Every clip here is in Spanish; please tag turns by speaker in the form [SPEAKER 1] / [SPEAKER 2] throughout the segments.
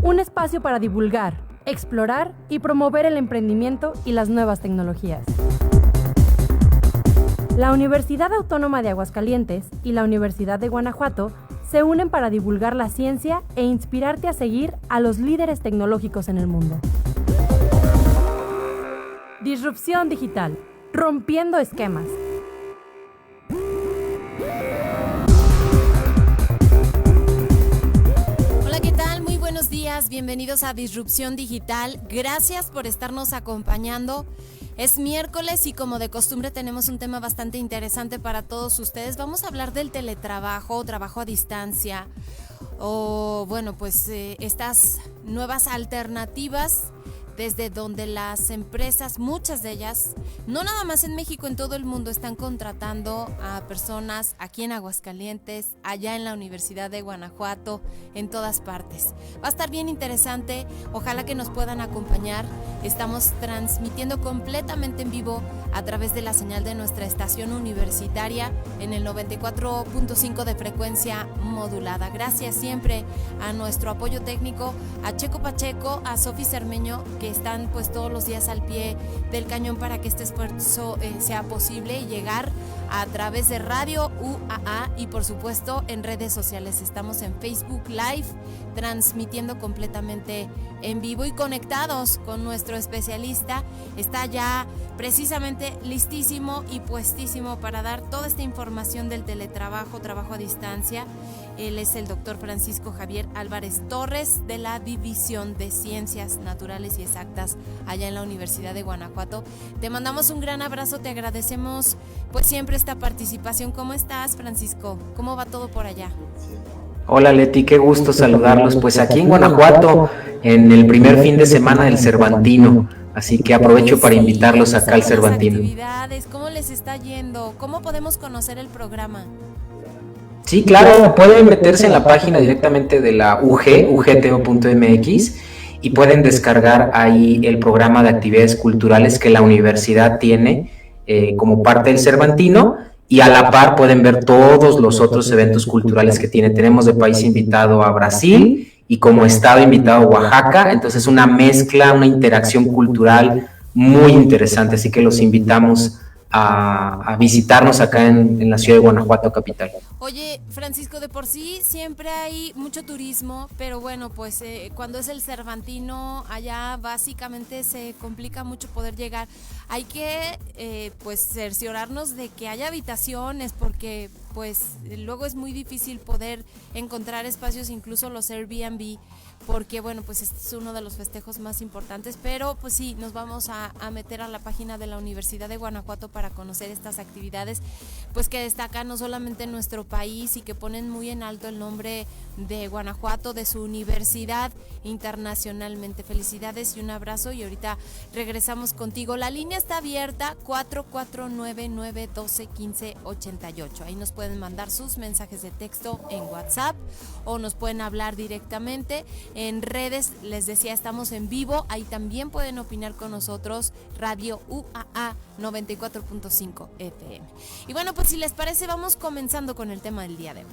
[SPEAKER 1] Un espacio para divulgar, explorar y promover el emprendimiento y las nuevas tecnologías. La Universidad Autónoma de Aguascalientes y la Universidad de Guanajuato se unen para divulgar la ciencia e inspirarte a seguir a los líderes tecnológicos en el mundo. Disrupción digital, rompiendo esquemas.
[SPEAKER 2] Hola, ¿qué tal? Muy buenos días, bienvenidos a Disrupción Digital. Gracias por estarnos acompañando. Es miércoles y como de costumbre tenemos un tema bastante interesante para todos ustedes. Vamos a hablar del teletrabajo, trabajo a distancia o estas nuevas alternativas desde donde las empresas, muchas de ellas, no nada más en México, en todo el mundo, están contratando a personas aquí en Aguascalientes, allá en la Universidad de Guanajuato, en todas partes. Va a estar bien interesante, ojalá que nos puedan acompañar. Estamos transmitiendo completamente en vivo a través de la señal de nuestra estación universitaria en el 94.5 de frecuencia modulada. Gracias siempre a nuestro apoyo técnico, a Checo Pacheco, a Sofi Cermeño, que están pues todos los días al pie del cañón para que este esfuerzo sea posible y llegar a través de Radio UAA y por supuesto en redes sociales. Estamos en Facebook Live transmitiendo completamente en vivo y conectados con nuestro especialista. Está ya precisamente listísimo y puestísimo para dar toda esta información del teletrabajo, trabajo a distancia. Él es el doctor Francisco Javier Álvarez Torres de la División de Ciencias Naturales y Exactas allá en la Universidad de Guanajuato. Te mandamos un gran abrazo, te agradecemos pues siempre esta participación. ¿Cómo estás, Francisco? ¿Cómo va todo por allá?
[SPEAKER 3] Hola Leti, qué gusto saludarlos. Pues aquí en Guanajuato, en el primer fin de semana del Cervantino, así que aprovecho para invitarlos acá al Cervantino.
[SPEAKER 2] ¿Cómo les está yendo? ¿Cómo podemos conocer el programa?
[SPEAKER 3] Sí, claro, pueden meterse en la página directamente de la ugto.mx y pueden descargar ahí el programa de actividades culturales que la universidad tiene como parte del Cervantino. Y a la par pueden ver todos los otros eventos culturales que tiene. Tenemos de país invitado a Brasil y como estado invitado a Oaxaca. Entonces una mezcla, una interacción cultural muy interesante. Así que los invitamos a visitarnos acá en la ciudad de Guanajuato capital.
[SPEAKER 2] Oye, Francisco, de por sí siempre hay mucho turismo, pero bueno, pues cuando es el Cervantino, allá básicamente se complica mucho poder llegar. Hay que cerciorarnos de que haya habitaciones, porque pues luego es muy difícil poder encontrar espacios, incluso los Airbnb, porque bueno, pues este es uno de los festejos más importantes, pero pues sí, nos vamos a meter a la página de la Universidad de Guanajuato para conocer estas actividades, pues que destacan no solamente en nuestro país y que ponen muy en alto el nombre de Guanajuato, de su universidad internacionalmente. Felicidades y un abrazo, y ahorita regresamos contigo. La línea está abierta, 4499121588. Ahí nos pueden mandar sus mensajes de texto en WhatsApp o nos pueden hablar directamente. En redes, les decía, estamos en vivo, ahí también pueden opinar con nosotros, Radio UAA 94.5 FM. Y bueno, pues si les parece, vamos comenzando con el tema del día de hoy.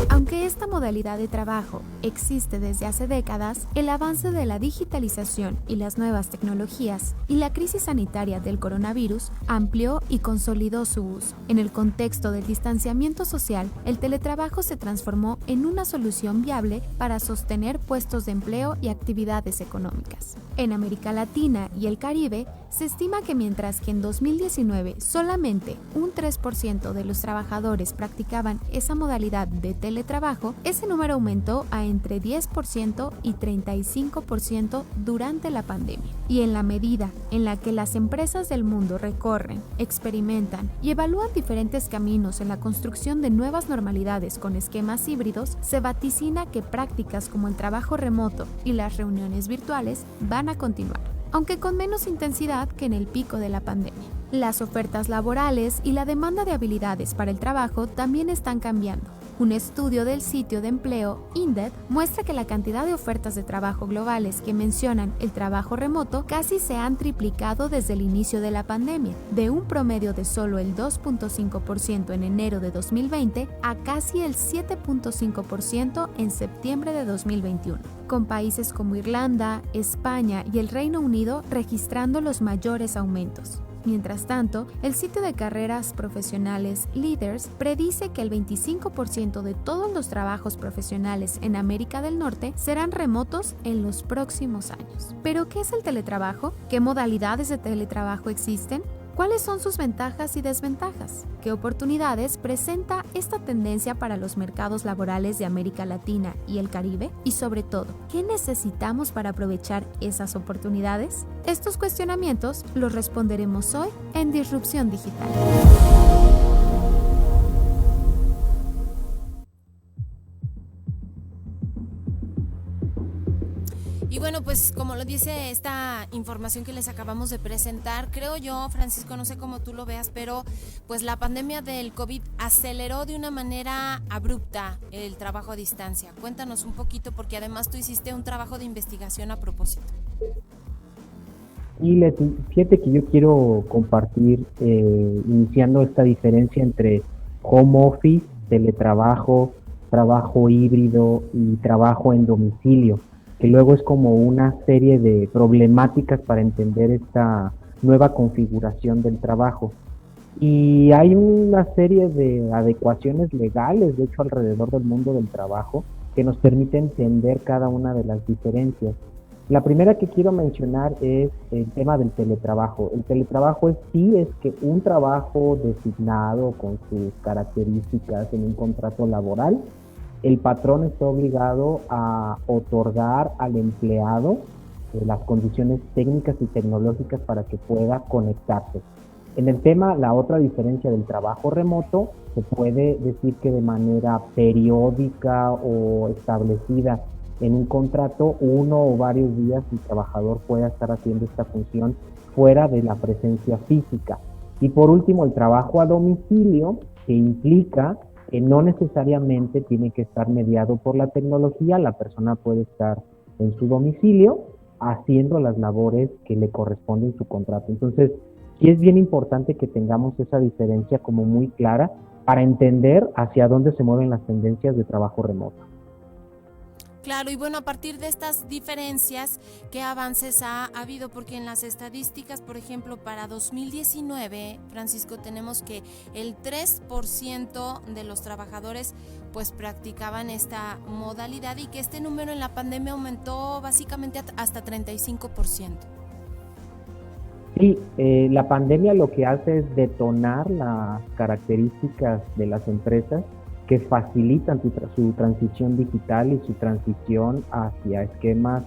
[SPEAKER 4] Aunque esta modalidad de trabajo existe desde hace décadas, el avance de la digitalización y las nuevas tecnologías y la crisis sanitaria del coronavirus amplió y consolidó su uso. En el contexto del distanciamiento social, el teletrabajo se transformó en una solución viable para sostener puestos de empleo y actividades económicas. En América Latina y el Caribe, se estima que mientras que en 2019 solamente un 3% de los trabajadores practicaban esa modalidad de teletrabajo, ese número aumentó a entre 10% y 35% durante la pandemia. Y en la medida en la que las empresas del mundo recorren, experimentan y evalúan diferentes caminos en la construcción de nuevas normalidades con esquemas híbridos, se vaticina que prácticas como el trabajo remoto y las reuniones virtuales van a continuar, aunque con menos intensidad que en el pico de la pandemia. Las ofertas laborales y la demanda de habilidades para el trabajo también están cambiando. Un estudio del sitio de empleo Indeed muestra que la cantidad de ofertas de trabajo globales que mencionan el trabajo remoto casi se han triplicado desde el inicio de la pandemia, de un promedio de solo el 2.5% en enero de 2020 a casi el 7.5% en septiembre de 2021, con países como Irlanda, España y el Reino Unido registrando los mayores aumentos. Mientras tanto, el sitio de carreras profesionales Leaders predice que el 25% de todos los trabajos profesionales en América del Norte serán remotos en los próximos años. ¿Pero qué es el teletrabajo? ¿Qué modalidades de teletrabajo existen? ¿Cuáles son sus ventajas y desventajas? ¿Qué oportunidades presenta esta tendencia para los mercados laborales de América Latina y el Caribe? Y sobre todo, ¿qué necesitamos para aprovechar esas oportunidades? Estos cuestionamientos los responderemos hoy en Disrupción Digital.
[SPEAKER 2] Y bueno, pues como lo dice esta información que les acabamos de presentar, creo yo, Francisco, no sé cómo tú lo veas, pero pues la pandemia del COVID aceleró de una manera abrupta el trabajo a distancia. Cuéntanos un poquito, porque además tú hiciste un trabajo de investigación a propósito.
[SPEAKER 5] Y Leti, fíjate que yo quiero compartir, iniciando esta diferencia entre home office, teletrabajo, trabajo híbrido y trabajo en domicilio, que luego es como una serie de problemáticas para entender esta nueva configuración del trabajo. Y hay una serie de adecuaciones legales, de hecho, alrededor del mundo del trabajo, que nos permite entender cada una de las diferencias. La primera que quiero mencionar es el tema del teletrabajo. El teletrabajo es que un trabajo designado con sus características en un contrato laboral, el patrón está obligado a otorgar al empleado las condiciones técnicas y tecnológicas para que pueda conectarse. En el tema, la otra diferencia del trabajo remoto, se puede decir que de manera periódica o establecida en un contrato, uno o varios días el trabajador pueda estar haciendo esta función fuera de la presencia física. Y por último, el trabajo a domicilio, que implica que no necesariamente tiene que estar mediado por la tecnología, la persona puede estar en su domicilio haciendo las labores que le corresponden en su contrato. Entonces, sí es bien importante que tengamos esa diferencia como muy clara para entender hacia dónde se mueven las tendencias de trabajo remoto.
[SPEAKER 2] Claro, y bueno, a partir de estas diferencias, ¿qué avances ha habido? Porque en las estadísticas, por ejemplo, para 2019, Francisco, tenemos que el 3% de los trabajadores pues practicaban esta modalidad y que este número en la pandemia aumentó básicamente hasta 35%.
[SPEAKER 5] Sí, la pandemia lo que hace es detonar las características de las empresas que facilitan su transición digital y su transición hacia esquemas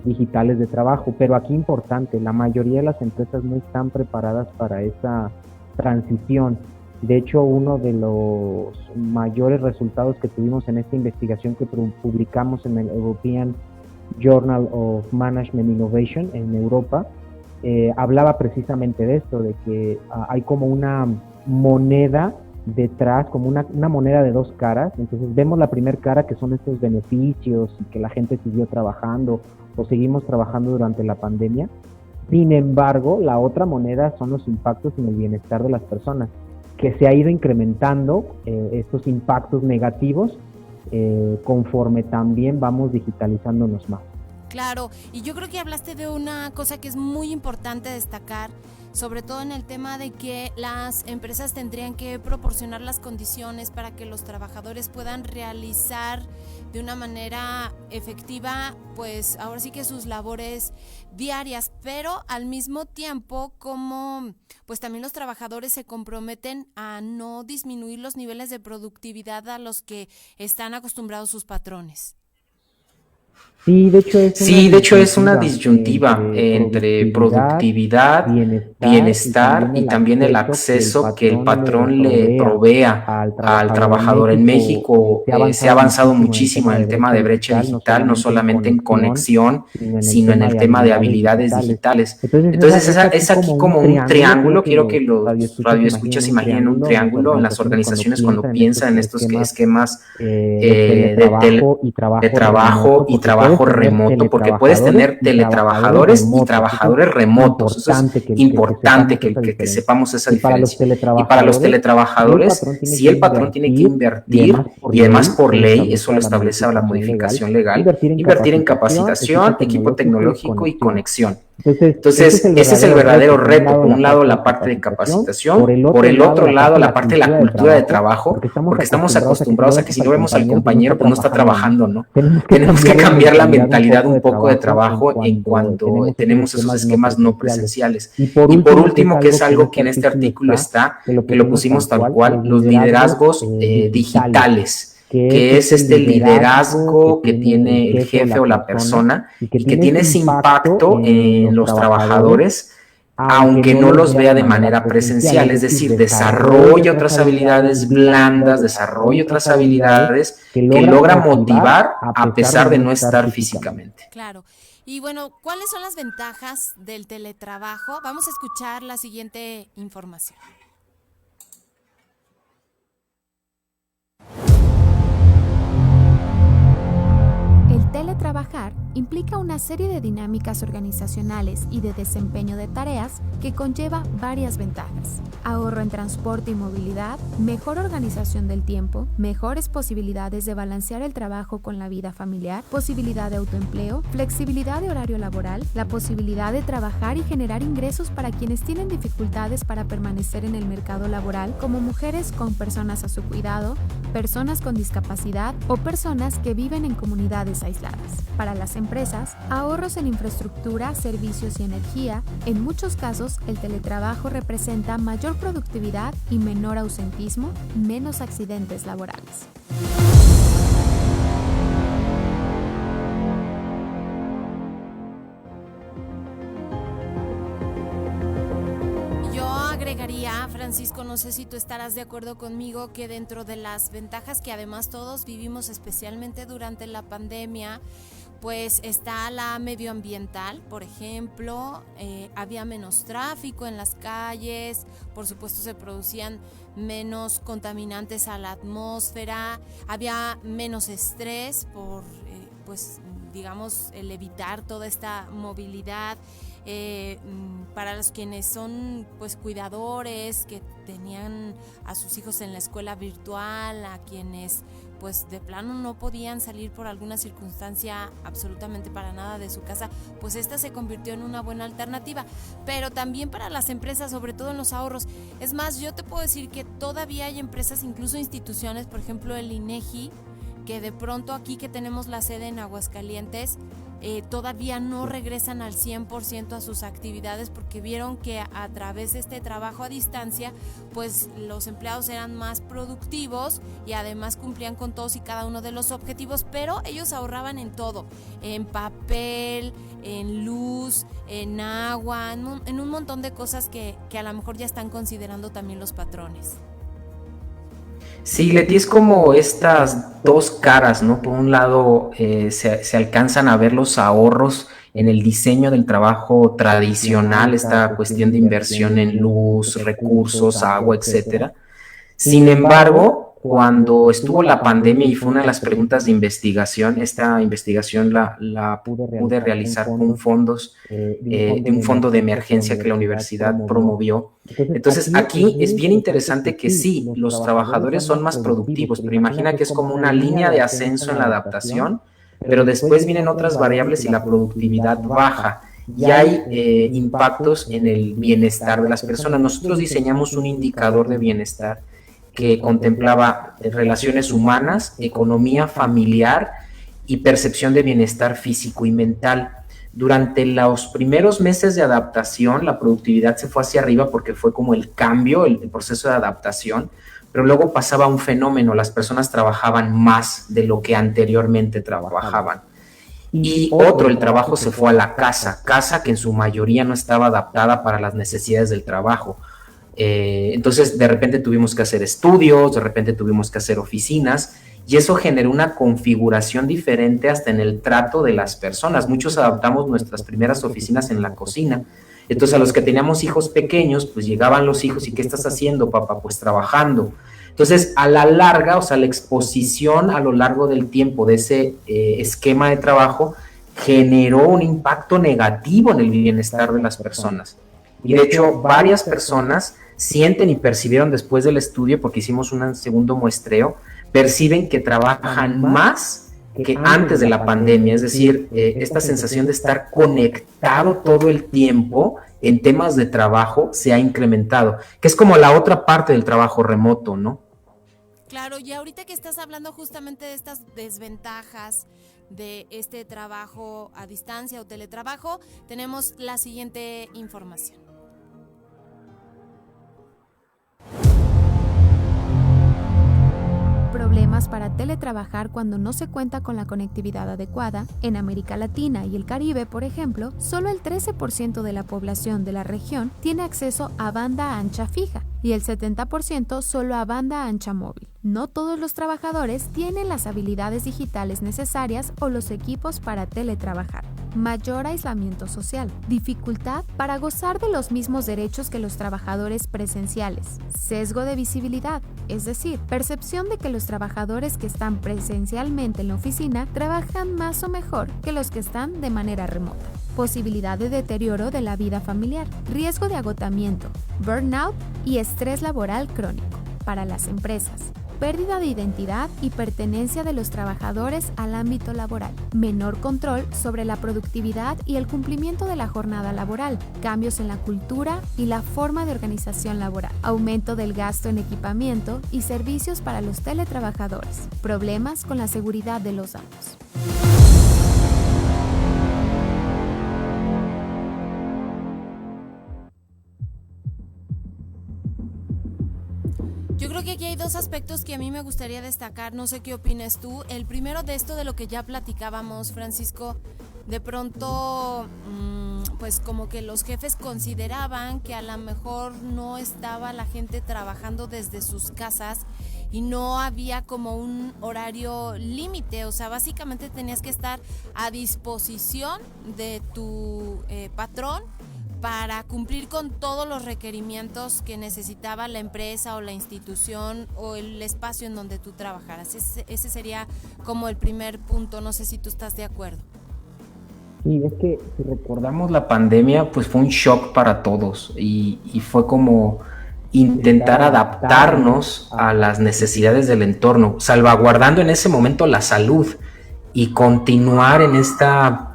[SPEAKER 5] digitales de trabajo. Pero aquí importante, la mayoría de las empresas no están preparadas para esa transición. De hecho, uno de los mayores resultados que tuvimos en esta investigación que publicamos en el European Journal of Management Innovation en Europa, hablaba precisamente de esto, de que hay como una moneda detrás, como una moneda de dos caras. Entonces vemos la primera cara, que son estos beneficios y que la gente siguió trabajando o seguimos trabajando durante la pandemia. Sin embargo, la otra moneda son los impactos en el bienestar de las personas, que se ha ido incrementando estos impactos negativos conforme también vamos digitalizándonos más.
[SPEAKER 2] Claro, y yo creo que hablaste de una cosa que es muy importante destacar, sobre todo en el tema de que las empresas tendrían que proporcionar las condiciones para que los trabajadores puedan realizar de una manera efectiva, pues ahora sí que sus labores diarias, pero al mismo tiempo como pues también los trabajadores se comprometen a no disminuir los niveles de productividad a los que están acostumbrados sus patrones.
[SPEAKER 5] Sí, de hecho
[SPEAKER 3] Sí, de hecho es una disyuntiva entre productividad, bienestar y también el acceso que el patrón le provea al trabajador. En México se ha avanzado muchísimo en el tema de brecha digital, no solamente en conexión, sino en el tema de habilidades digitales. Entonces es aquí como un triángulo. Quiero que los radioescuchas imaginen un triángulo en las organizaciones cuando piensan en estos esquemas de trabajo y trabajo remoto, porque puedes tener teletrabajadores y trabajadores remotos. Eso es importante que sepamos esa diferencia. Y para los teletrabajadores, si el patrón tiene que invertir, y además por ley, eso lo establece la modificación legal, invertir en capacitación, equipo tecnológico y conexión. Entonces, ese es el verdadero reto. Por un lado, la parte de capacitación, por el otro lado, la parte de la cultura de trabajo, porque estamos acostumbrados a que si no vemos al compañero, pues no está trabajando, ¿no? Tenemos que cambiar la mentalidad un poco de trabajo en cuanto tenemos esos esquemas no presenciales. Y por último, que es algo que en este artículo está, que lo pusimos tal cual, los liderazgos digitales, que es este liderazgo que tiene el jefe o la persona y que tiene ese impacto en los trabajadores, aunque no los vea de manera presencial, es decir, desarrolla otras habilidades blandas, desarrolla otras habilidades que logra motivar a pesar de no estar físicamente.
[SPEAKER 2] Claro. Y bueno, ¿cuáles son las ventajas del teletrabajo? Vamos a escuchar la siguiente información.
[SPEAKER 4] El teletrabajar implica una serie de dinámicas organizacionales y de desempeño de tareas que conlleva varias ventajas. Ahorro en transporte y movilidad, mejor organización del tiempo, mejores posibilidades de balancear el trabajo con la vida familiar, posibilidad de autoempleo, flexibilidad de horario laboral, la posibilidad de trabajar y generar ingresos para quienes tienen dificultades para permanecer en el mercado laboral, como mujeres con personas a su cuidado, personas con discapacidad o personas que viven en comunidades aisladas. Para las empresas, ahorros en infraestructura, servicios y energía. En muchos casos, el teletrabajo representa mayor productividad y menor ausentismo, menos accidentes laborales.
[SPEAKER 2] Yo agregaría, Francisco, no sé si tú estarás de acuerdo conmigo, que dentro de las ventajas que además todos vivimos, especialmente durante la pandemia, pues está la medioambiental. Por ejemplo, había menos tráfico en las calles, por supuesto se producían menos contaminantes a la atmósfera, había menos estrés por, pues digamos, el evitar toda esta movilidad. Para los quienes son pues cuidadores que tenían a sus hijos en la escuela virtual, a quienes pues de plano no podían salir por alguna circunstancia absolutamente para nada de su casa, pues esta se convirtió en una buena alternativa. Pero también para las empresas, sobre todo en los ahorros. Es más, yo te puedo decir que todavía hay empresas, incluso instituciones, por ejemplo el INEGI, que de pronto aquí que tenemos la sede en Aguascalientes, todavía no regresan al 100% a sus actividades porque vieron que a través de este trabajo a distancia, pues los empleados eran más productivos y además cumplían con todos y cada uno de los objetivos, pero ellos ahorraban en todo, en papel, en luz, en agua, en un montón de cosas que a lo mejor ya están considerando también los patrones.
[SPEAKER 3] Sí, Leti, es como estas dos caras, ¿no? Por un lado, se alcanzan a ver los ahorros en el diseño del trabajo tradicional, esta cuestión de inversión en luz, recursos, agua, etcétera. Sin embargo, cuando estuvo la pandemia y fue una de las preguntas de investigación, esta investigación la pude realizar con fondos de un fondo de emergencia que la universidad promovió. Entonces aquí es bien interesante que sí, los trabajadores son más productivos, pero imagina que es como una línea de ascenso en la adaptación, pero después vienen otras variables y la productividad baja. Y hay impactos en el bienestar de las personas. Nosotros diseñamos un indicador de bienestar que contemplaba relaciones humanas, economía familiar y percepción de bienestar físico y mental. Durante los primeros meses de adaptación, la productividad se fue hacia arriba porque fue como el cambio, el proceso de adaptación, pero luego pasaba un fenómeno, las personas trabajaban más de lo que anteriormente trabajaban. Y otro, el trabajo se fue a la casa que en su mayoría no estaba adaptada para las necesidades del trabajo. Entonces de repente tuvimos que hacer estudios, de repente tuvimos que hacer oficinas, y eso generó una configuración diferente hasta en el trato de las personas. Muchos adaptamos nuestras primeras oficinas en la cocina. Entonces a los que teníamos hijos pequeños, pues llegaban los hijos, ¿y qué estás haciendo, papá? Pues trabajando. Entonces, a la larga, o sea, la exposición a lo largo del tiempo de ese esquema de trabajo generó un impacto negativo en el bienestar de las personas. Y de hecho, varias personas sienten y percibieron después del estudio, porque hicimos un segundo muestreo, perciben que trabajan más que antes de la pandemia. Es decir, esta sensación de estar conectado todo el tiempo en temas de trabajo se ha incrementado, que es como la otra parte del trabajo remoto, ¿no?
[SPEAKER 2] Claro, y ahorita que estás hablando justamente de estas desventajas de este trabajo a distancia o teletrabajo, tenemos la siguiente información.
[SPEAKER 4] Problemas para teletrabajar cuando no se cuenta con la conectividad adecuada. En América Latina y el Caribe, por ejemplo, solo el 13% de la población de la región tiene acceso a banda ancha fija y el 70% solo a banda ancha móvil. No todos los trabajadores tienen las habilidades digitales necesarias o los equipos para teletrabajar. Mayor aislamiento social, dificultad para gozar de los mismos derechos que los trabajadores presenciales, sesgo de visibilidad, es decir, percepción de que los trabajadores que están presencialmente en la oficina trabajan más o mejor que los que están de manera remota. Posibilidad de deterioro de la vida familiar, riesgo de agotamiento, burnout y estrés laboral crónico. Para las empresas, pérdida de identidad y pertenencia de los trabajadores al ámbito laboral, menor control sobre la productividad y el cumplimiento de la jornada laboral, cambios en la cultura y la forma de organización laboral, aumento del gasto en equipamiento y servicios para los teletrabajadores, problemas con la seguridad de los datos.
[SPEAKER 2] Yo creo que aquí hay dos aspectos que a mí me gustaría destacar, no sé qué opinas tú. El primero de esto de lo que ya platicábamos, Francisco, de pronto pues como que los jefes consideraban que a lo mejor no estaba la gente trabajando desde sus casas y no había como un horario límite, o sea, básicamente tenías que estar a disposición de tu patrón para cumplir con todos los requerimientos que necesitaba la empresa o la institución o el espacio en donde tú trabajaras. Ese sería como el primer punto, no sé si tú estás de acuerdo.
[SPEAKER 3] Sí, es que si recordamos la pandemia, pues fue un shock para todos y fue como intentar adaptarnos a las necesidades del entorno, salvaguardando en ese momento la salud y continuar en esta...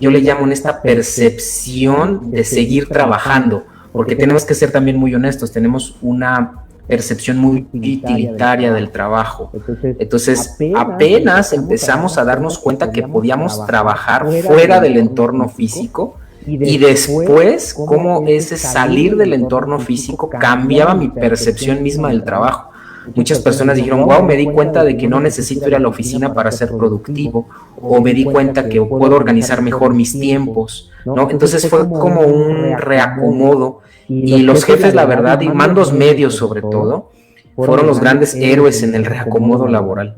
[SPEAKER 3] Yo le llamo en esta percepción de seguir trabajando, porque tenemos que ser también muy honestos, tenemos una percepción muy utilitaria del trabajo. Entonces, apenas empezamos a darnos cuenta que podíamos trabajar fuera del entorno físico y después cómo ese salir del entorno físico cambiaba mi percepción misma del trabajo. Muchas personas dijeron, wow, me di cuenta de que no necesito ir a la oficina para ser productivo, o me di cuenta que puedo organizar mejor mis tiempos, ¿no? Entonces fue como un reacomodo, y los jefes, la verdad, y mandos medios sobre todo, fueron los grandes héroes en el reacomodo laboral.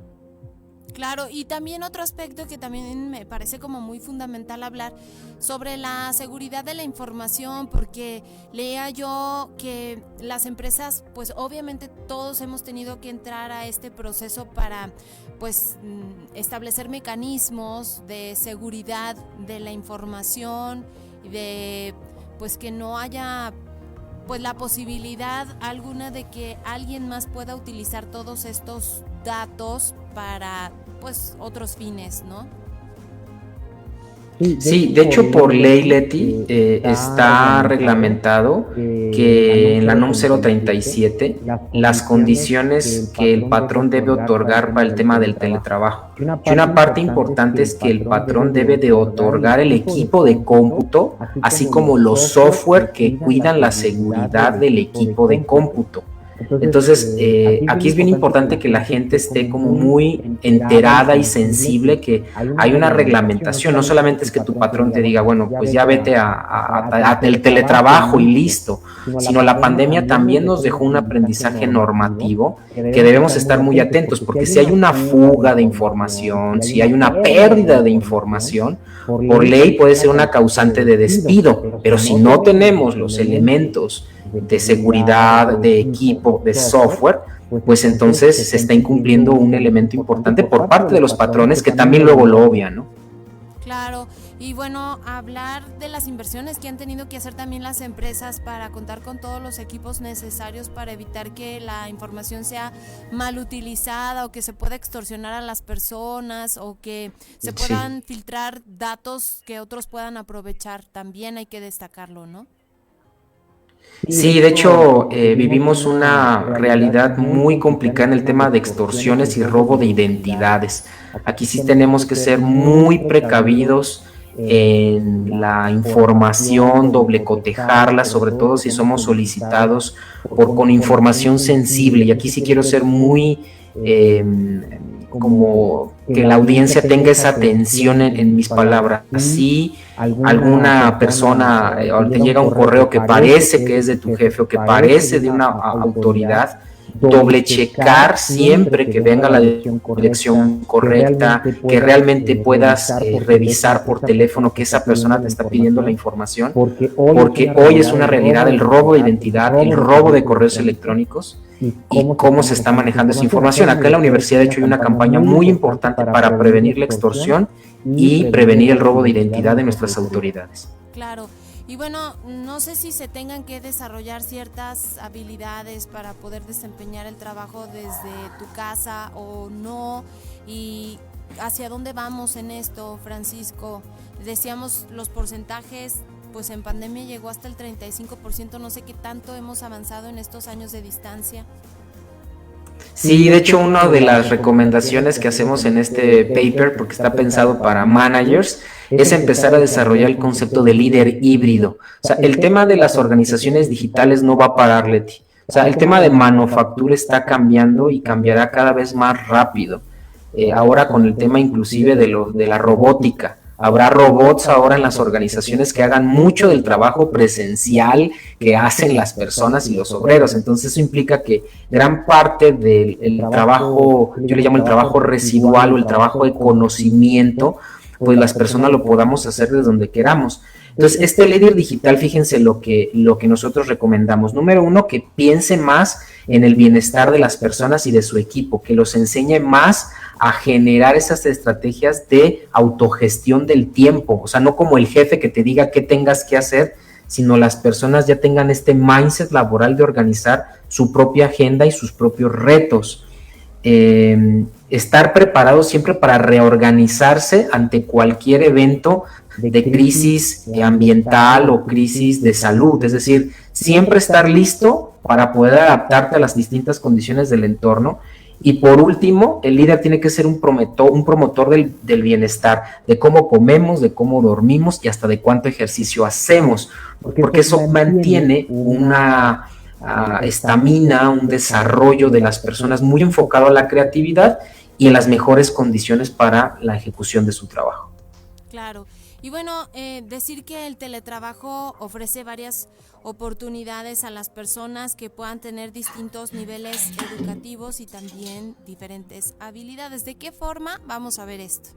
[SPEAKER 2] Claro, y también otro aspecto que también me parece como muy fundamental hablar sobre la seguridad de la información, porque leía yo que las empresas, pues obviamente todos hemos tenido que entrar a este proceso para pues establecer mecanismos de seguridad de la información y de pues que no haya pues la posibilidad alguna de que alguien más pueda utilizar todos estos datos para pues otros fines, ¿no?
[SPEAKER 3] Sí, de hecho por ley, Leti, está reglamentado que en la NOM 037 las condiciones que el patrón debe otorgar para el tema del teletrabajo. Y una parte importante es que el patrón debe de otorgar el equipo de cómputo, así como los software que cuidan la seguridad del equipo de cómputo. Entonces, aquí es bien importante que la gente esté como muy enterada y sensible que hay una reglamentación. No solamente es que tu patrón te diga, bueno, pues ya vete al teletrabajo y listo, sino la pandemia también nos dejó un aprendizaje normativo que debemos estar muy atentos, porque si hay una fuga de información, si hay una pérdida de información, por ley puede ser una causante de despido, pero si no tenemos los elementos de seguridad, de equipo, de software, pues entonces se está incumpliendo un elemento importante por parte de los patrones que también luego lo obvian, ¿no?
[SPEAKER 2] Claro, y bueno, hablar de las inversiones que han tenido que hacer también las empresas para contar con todos los equipos necesarios para evitar que la información sea mal utilizada o que se pueda extorsionar a las personas o que se puedan filtrar datos que otros puedan aprovechar, también hay que destacarlo, ¿no?
[SPEAKER 3] Sí, de hecho, vivimos una realidad muy complicada en el tema de extorsiones y robo de identidades. Aquí sí tenemos que ser muy precavidos en la información, doble cotejarla, sobre todo si somos solicitados con información sensible. Y aquí sí quiero ser muy como que la audiencia tenga esa atención en mis palabras. Si alguna persona te llega un correo que parece que es de tu jefe o que parece de una autoridad, doble checar siempre que venga la dirección correcta, que realmente puedas revisar por teléfono que esa persona te está pidiendo la información, porque hoy es una realidad el robo de identidad, el robo de correos electrónicos y cómo se está manejando esa información. Acá en la universidad, de hecho, hay una campaña muy importante para prevenir la extorsión y prevenir el robo de identidad de nuestras autoridades.
[SPEAKER 2] Claro. Y bueno, no sé si se tengan que desarrollar ciertas habilidades para poder desempeñar el trabajo desde tu casa o no, y hacia dónde vamos en esto, Francisco. Decíamos los porcentajes, pues en pandemia llegó hasta el 35%, no sé qué tanto hemos avanzado en estos años de distancia.
[SPEAKER 3] Sí, de hecho, una de las recomendaciones que hacemos en este paper, porque está pensado para managers, es empezar a desarrollar el concepto de líder híbrido. O sea, el tema de las organizaciones digitales no va a parar, Leti. O sea, el tema de manufactura está cambiando y cambiará cada vez más rápido. Ahora con el tema inclusive de la robótica. Habrá robots ahora en las organizaciones que hagan mucho del trabajo presencial que hacen las personas y los obreros. Entonces eso implica que gran parte del trabajo, yo le llamo el trabajo residual o el trabajo de conocimiento, pues las personas lo podamos hacer desde donde queramos. Entonces, este líder digital, fíjense lo que nosotros recomendamos. Número uno, que piense más en el bienestar de las personas y de su equipo, que los enseñe más a generar esas estrategias de autogestión del tiempo. O sea, no como el jefe que te diga qué tengas que hacer, sino las personas ya tengan este mindset laboral de organizar su propia agenda y sus propios retos. Estar preparados siempre para reorganizarse ante cualquier evento de crisis ambiental o crisis de salud, es decir, siempre estar listo para poder adaptarte a las distintas condiciones del entorno. Y por último, el líder tiene que ser un promotor del bienestar, de cómo comemos, de cómo dormimos y hasta de cuánto ejercicio hacemos, porque eso mantiene una estamina, un desarrollo de las personas muy enfocado a la creatividad y en las mejores condiciones para la ejecución de su trabajo.
[SPEAKER 2] Claro. Y bueno, decir que el teletrabajo ofrece varias oportunidades a las personas que puedan tener distintos niveles educativos y también diferentes habilidades. ¿De qué forma? Vamos a ver esto.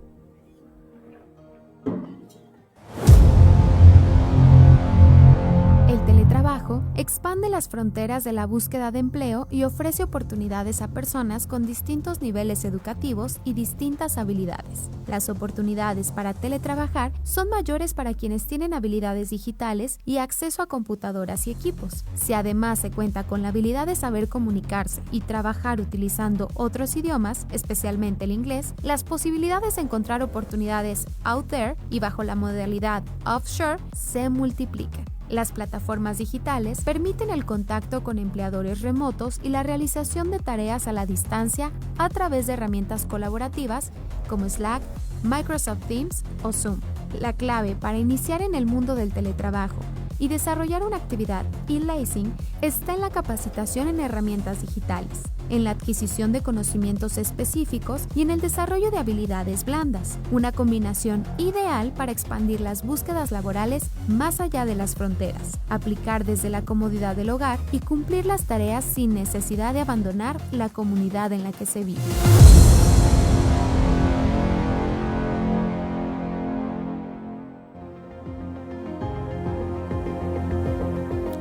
[SPEAKER 4] El teletrabajo expande las fronteras de la búsqueda de empleo y ofrece oportunidades a personas con distintos niveles educativos y distintas habilidades. Las oportunidades para teletrabajar son mayores para quienes tienen habilidades digitales y acceso a computadoras y equipos. Si además se cuenta con la habilidad de saber comunicarse y trabajar utilizando otros idiomas, especialmente el inglés, las posibilidades de encontrar oportunidades out there y bajo la modalidad offshore se multiplican. Las plataformas digitales permiten el contacto con empleadores remotos y la realización de tareas a la distancia a través de herramientas colaborativas como Slack, Microsoft Teams o Zoom. La clave para iniciar en el mundo del teletrabajo y desarrollar una actividad e-learning está en la capacitación en herramientas digitales, en la adquisición de conocimientos específicos y en el desarrollo de habilidades blandas, una combinación ideal para expandir las búsquedas laborales más allá de las fronteras, aplicar desde la comodidad del hogar y cumplir las tareas sin necesidad de abandonar la comunidad en la que se vive.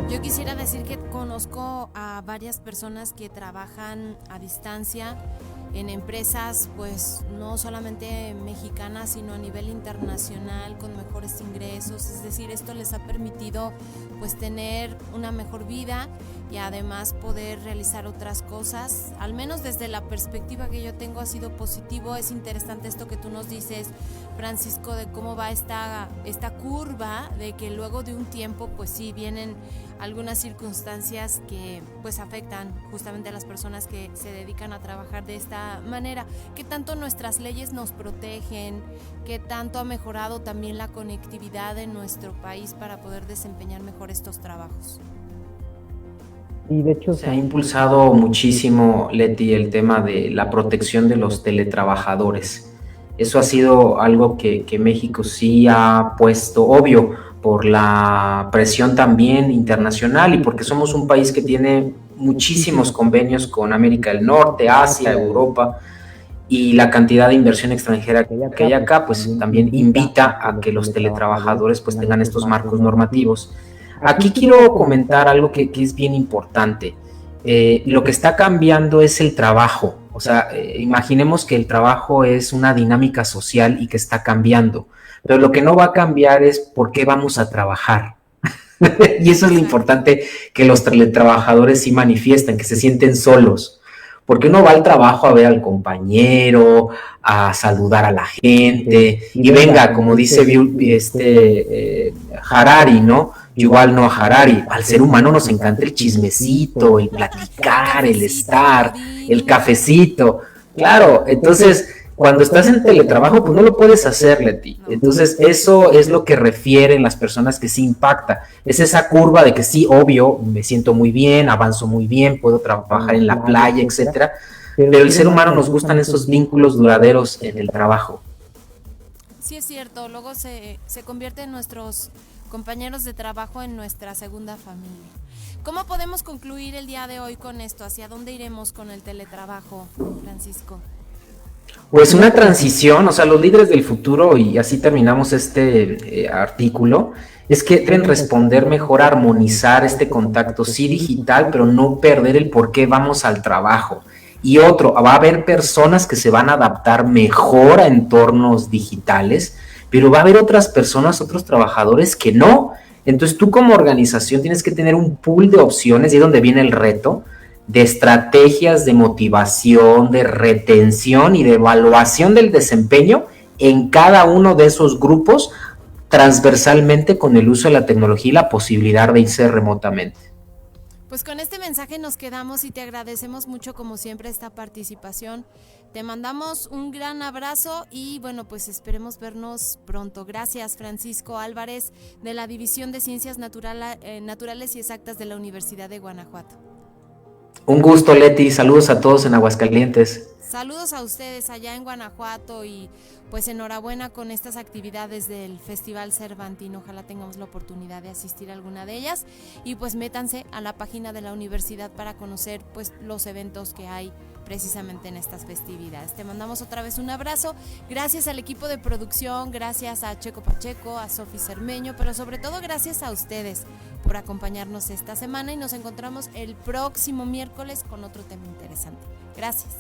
[SPEAKER 2] Yo quisiera decir que conozco a varias personas que trabajan a distancia en empresas, pues no solamente mexicanas, sino a nivel internacional, con mejores ingresos. Es decir, esto les ha permitido pues tener una mejor vida y además poder realizar otras cosas. Al menos desde la perspectiva que yo tengo ha sido positivo. Es interesante esto que tú nos dices, Francisco, de cómo va esta curva, de que luego de un tiempo pues sí vienen algunas circunstancias que pues afectan justamente a las personas que se dedican a trabajar de esta manera. ¿Qué tanto nuestras leyes nos protegen? ¿Qué tanto ha mejorado también la conectividad en nuestro país para poder desempeñar mejor estos trabajos?
[SPEAKER 5] Y de hecho
[SPEAKER 3] se ha impulsado muchísimo, Leti, el tema de la protección de los teletrabajadores. Eso ha sido algo que México sí ha puesto, obvio, por la presión también internacional y porque somos un país que tiene muchísimos convenios con América del Norte, Asia, Europa, y la cantidad de inversión extranjera que hay acá, pues también invita a que los teletrabajadores pues tengan estos marcos normativos. Aquí quiero comentar algo que es bien importante. Lo que está cambiando es el trabajo. O sea, imaginemos que el trabajo es una dinámica social y que está cambiando. Pero lo que no va a cambiar es por qué vamos a trabajar. Y eso es lo importante que los teletrabajadores sí manifiestan, que se sienten solos. Porque uno va al trabajo a ver al compañero, a saludar a la gente, y venga, como dice Harari, ¿no? Yuval Noah Harari, al ser humano nos encanta el chismecito, el platicar, el estar, el cafecito. Claro, entonces cuando estás en teletrabajo, pues no lo puedes hacer, Leti. Entonces, eso es lo que refieren las personas que sí impacta. Es esa curva de que sí, obvio, me siento muy bien, avanzo muy bien, puedo trabajar en la playa, etcétera. Pero el ser humano nos gustan esos vínculos duraderos en el trabajo.
[SPEAKER 2] Sí, es cierto. Luego se convierten nuestros compañeros de trabajo en nuestra segunda familia. ¿Cómo podemos concluir el día de hoy con esto? ¿Hacia dónde iremos con el teletrabajo, Francisco?
[SPEAKER 3] Pues una transición, o sea, los líderes del futuro, y así terminamos este artículo, es que deben responder mejor, armonizar este contacto, sí digital, pero no perder el por qué vamos al trabajo. Y otro, va a haber personas que se van a adaptar mejor a entornos digitales, pero va a haber otras personas, otros trabajadores que no. Entonces tú como organización tienes que tener un pool de opciones, y es donde viene el reto, de estrategias de motivación, de retención y de evaluación del desempeño en cada uno de esos grupos transversalmente con el uso de la tecnología y la posibilidad de irse remotamente.
[SPEAKER 2] Pues con este mensaje nos quedamos y te agradecemos mucho como siempre esta participación. Te mandamos un gran abrazo y bueno, pues esperemos vernos pronto. Gracias, Francisco Álvarez, de la División de Ciencias Naturales y Exactas de la Universidad de Guanajuato.
[SPEAKER 3] Un gusto, Leti. Saludos a todos en Aguascalientes.
[SPEAKER 2] Saludos a ustedes allá en Guanajuato y pues enhorabuena con estas actividades del Festival Cervantino. Ojalá tengamos la oportunidad de asistir a alguna de ellas y pues métanse a la página de la universidad para conocer pues los eventos que hay precisamente en estas festividades. Te mandamos otra vez un abrazo. Gracias al equipo de producción, gracias a Checo Pacheco, a Sofi Cermeño, pero sobre todo gracias a ustedes por acompañarnos esta semana y nos encontramos el próximo miércoles con otro tema interesante. Gracias.